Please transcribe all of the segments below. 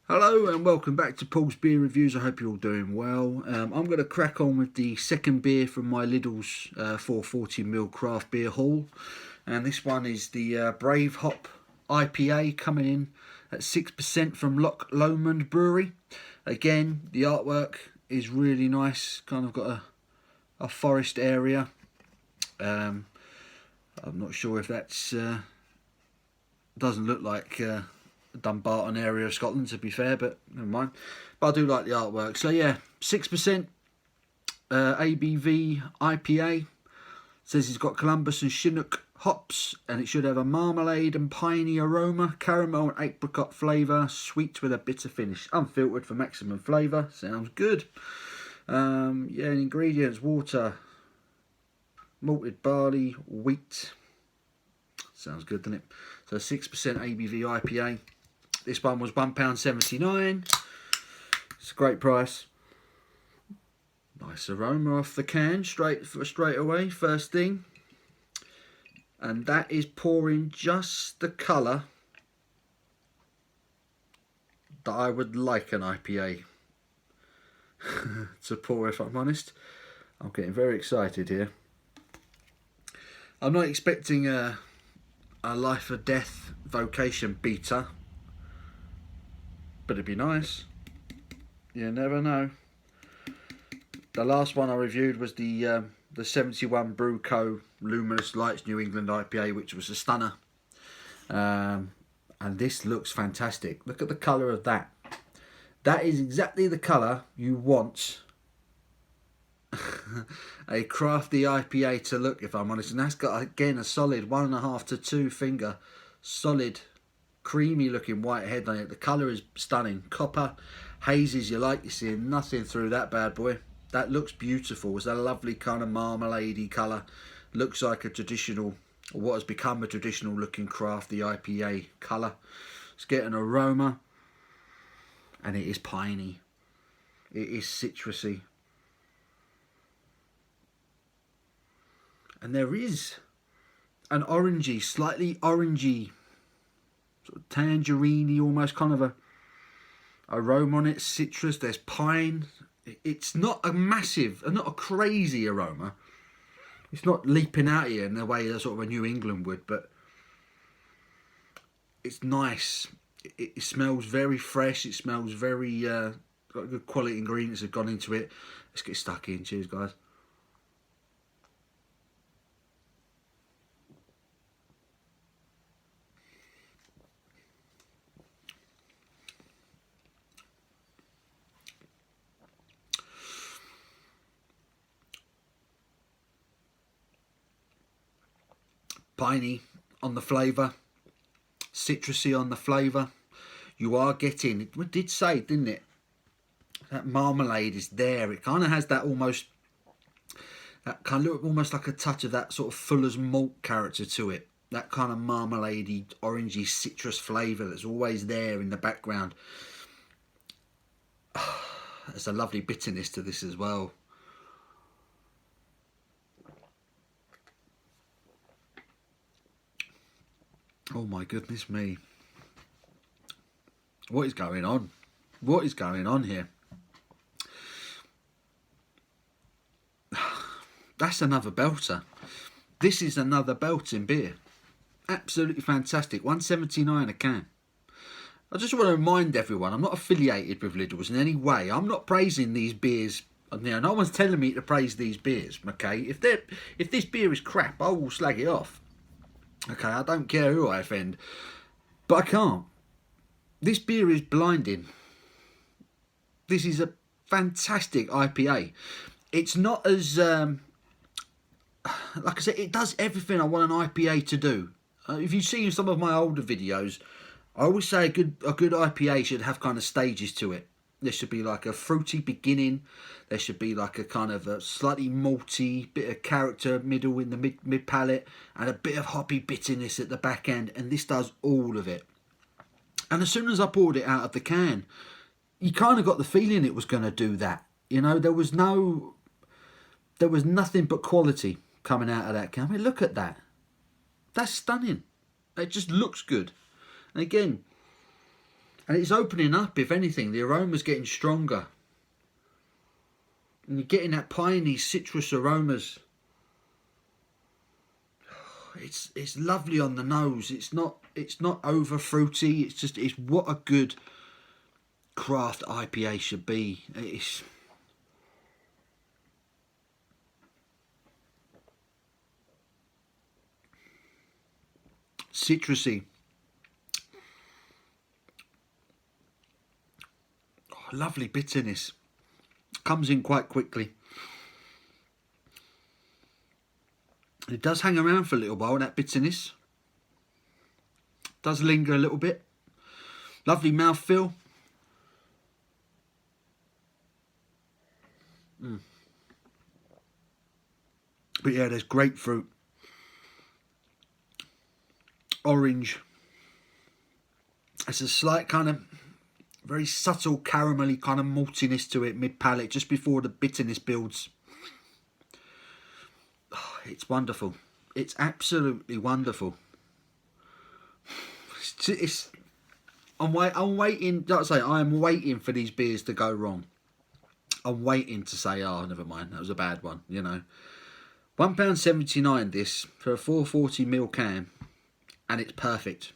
Hello and welcome back to Paul's Beer Reviews. I hope you're all doing well. I'm going to crack on with the second beer from my Lidl's 440ml craft beer haul. And this one is the Bravehop IPA coming in at 6% from Loch, Lomond brewery. Again, the artwork is really nice. Kind of got a forest area. I'm not sure if that's... doesn't look like... Dumbarton area of Scotland, to be fair, but never mind. But I do like the artwork. So yeah, 6% ABV IPA. Says it's got Columbus and Chinook hops, and it should have a marmalade and piney aroma, caramel and apricot flavour, sweet with a bitter finish, unfiltered for maximum flavour. Sounds good. Yeah, ingredients: water, malted barley, wheat. Sounds good, doesn't it? So 6% ABV IPA. This one was £1.79. It's a great price. Nice aroma off the can, straight away, first thing. And that is pouring just the colour that I would like an IPA to pour, if I'm honest. I'm getting very excited here. I'm not expecting a life or death vocation beater, but it'd be nice. You never know. The last one I reviewed was the 71 Brew Co. Luminous Lights New England IPA, which was a stunner. And this looks fantastic. Look at the colour of that. That is exactly the colour you want a crafty IPA to look, if I'm honest. And that's got, again, a solid 1.5 to 2 finger solid creamy looking white head on it. The colour is stunning. Copper hazes you like. You're seeing nothing through that bad boy. That looks beautiful. It's a lovely kind of marmalade-y colour. Looks like a traditional, or what has become a traditional looking crafty IPA colour. It's getting aroma, and it is piney. It is citrusy. And there is an orangey, slightly orangey, sort of tangerine-y, almost kind of a aroma on it. Citrus, there's pine. It's not a massive, not a crazy aroma. It's not leaping out here in the way that sort of a New England would, but it's nice. It smells very fresh. It smells very, got good quality ingredients have gone into it. Let's get stuck in. Cheers, guys. Piney on the flavour, citrusy on the flavour. You are getting, it did say, didn't it? That marmalade is there. It kind of has that almost, that kind of almost like a touch of that sort of Fuller's malt character to it. That kind of marmalade-y, orangey, citrus flavour that's always there in the background. There's a lovely bitterness to this as well. Oh my goodness me. What is going on? What is going on here? That's another belter. This is another belting beer. Absolutely fantastic. £1.79 a can. I just want to remind everyone, I'm not affiliated with Lidl's in any way. I'm not praising these beers. No one's telling me to praise these beers, okay? If this beer is crap, I will slag it off. Okay, I don't care who I offend, but I can't. This beer is blinding. This is a fantastic IPA. It's not as, like I said, it does everything I want an IPA to do. If you see some of my older videos, I always say a good IPA should have kind of stages to it. There should be like a fruity beginning. There should be like a kind of a slightly malty, bit of character middle in the mid palate, and a bit of hoppy bitterness at the back end. And this does all of it. And as soon as I poured it out of the can, you kind of got the feeling it was going to do that. You know, there was nothing but quality coming out of that can. I mean, look at that. That's stunning. It just looks good. And again, And it's opening up, if anything. The aroma's getting stronger. And you're getting that piney citrus aromas. It's lovely on the nose. It's not over fruity. It's what a good craft IPA should be. It's citrusy. Oh, lovely bitterness. Comes in quite quickly. It does hang around for a little while, that bitterness. Does linger a little bit. Lovely mouthfeel. But yeah, there's grapefruit, orange. It's a slight kind of very subtle caramelly kind of maltiness to it mid-palate just before the bitterness builds. Oh, it's wonderful. It's absolutely wonderful. I'm waiting. Like I say, I am waiting for these beers to go wrong. I'm waiting to say, oh, never mind, that was a bad one. You know, £1.79 this for a 440ml can, and it's perfect.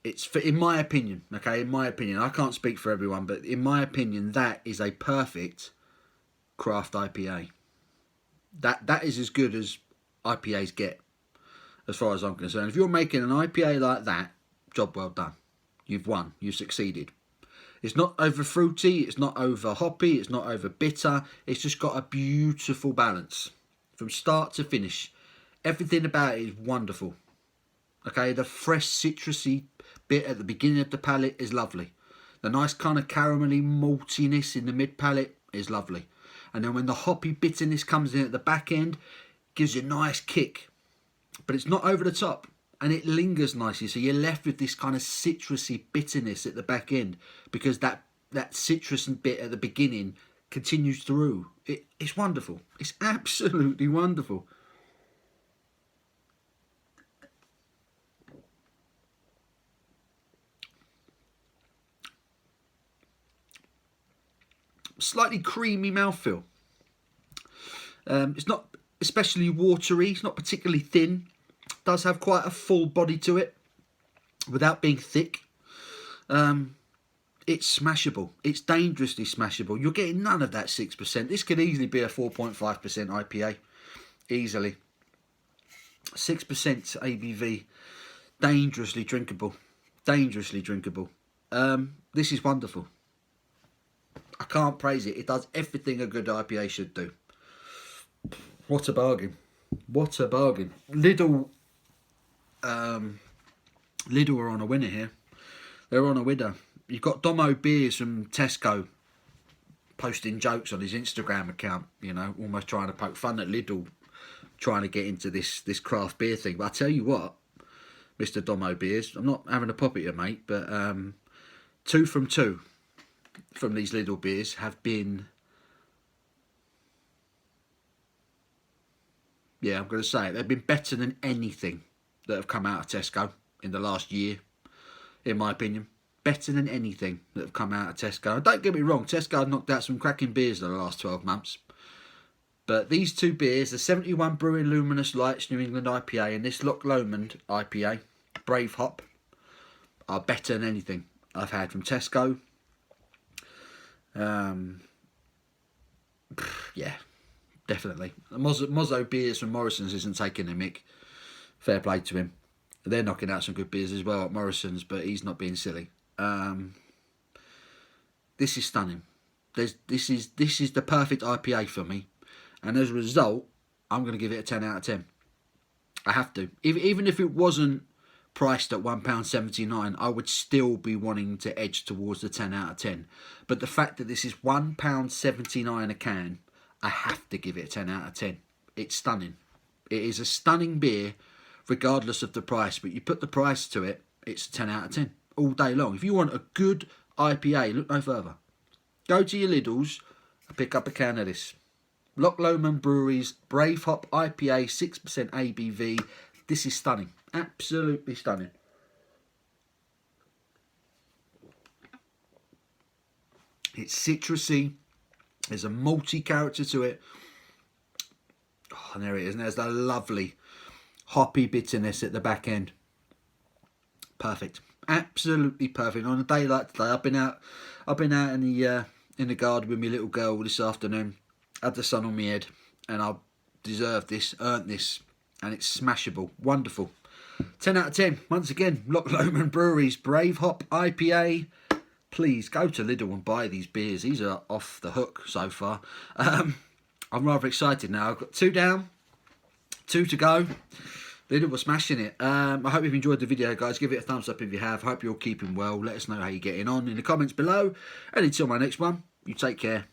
It's for, in my opinion, okay, in my opinion, I can't speak for everyone, but in my opinion, that is a perfect craft IPA. That is as good as IPAs get, as far as I'm concerned. If you're making an IPA like that, job well done. You've won. You've succeeded. It's not over fruity. It's not over hoppy. It's not over bitter. It's just got a beautiful balance from start to finish. Everything about it is wonderful. Okay, the fresh citrusy bit at the beginning of the palate is lovely. The nice kind of caramelly maltiness in the mid palate is lovely. And then when the hoppy bitterness comes in at the back end, gives you a nice kick. But it's not over the top. And it lingers nicely. So you're left with this kind of citrusy bitterness at the back end. Because that citrus bit at the beginning continues through. It's wonderful. It's absolutely wonderful. Slightly creamy mouthfeel. It's not especially watery. It's not particularly thin. It does have quite a full body to it, without being thick. It's smashable. It's dangerously smashable. You're getting none of that 6%. This could easily be a 4.5% IPA. Easily. 6% ABV. Dangerously drinkable. Dangerously drinkable. This is wonderful. I can't praise it. It does everything a good IPA should do. What a bargain. What a bargain. Lidl are on a winner here. They're on a winner. You've got Domo Beers from Tesco posting jokes on his Instagram account, you know, almost trying to poke fun at Lidl, trying to get into this craft beer thing. But I tell you what, Mr. Domo Beers, I'm not having a pop at you, mate, but 2 from 2 from these Lidl beers have been, yeah, I'm going to say it, they've been better than anything that have come out of Tesco in the last year, in my opinion. Better than anything that have come out of Tesco. Don't get me wrong, Tesco have knocked out some cracking beers in the last 12 months. But these two beers, the 71 Brewing Luminous Lights New England IPA and this Loch Lomond IPA, Bravehop, are better than anything I've had from Tesco. Yeah, definitely. Mozzo Beers from Morrison's isn't taking a mick. Fair play to him. They're knocking out some good beers as well at Morrison's, but he's not being silly. This is stunning. This is the perfect IPA for me, and as a result, I'm going to give it a 10 out of 10. I have to. Even if it wasn't priced at £1.79, I would still be wanting to edge towards the 10 out of 10. But the fact that this is £1.79 a can, I have to give it a 10 out of 10. It's stunning. It is a stunning beer, regardless of the price. But you put the price to it, it's a 10 out of 10 all day long. If you want a good IPA, look no further. Go to your Lidl's and pick up a can of this. Loch Lomond Brewery's Bravehop IPA, 6% ABV. This is stunning. Absolutely stunning. It's citrusy. There's a malty character to it. Oh, and there it is. And there's that lovely hoppy bitterness at the back end. Perfect. Absolutely perfect. On a day like today, I've been out in the garden with my little girl this afternoon. Had the sun on my head, and I deserved this, earned this, and it's smashable. Wonderful. 10 out of 10. Once again, Loch Lomond Brewery's Bravehop IPA. Please go to Lidl and buy these beers. These are off the hook so far. I'm rather excited now. I've got 2 down, 2 to go. Lidl was smashing it. I hope you've enjoyed the video, guys. Give it a thumbs up if you have. Hope you're all keeping well. Let us know how you're getting on in the comments below. And until my next one, you take care.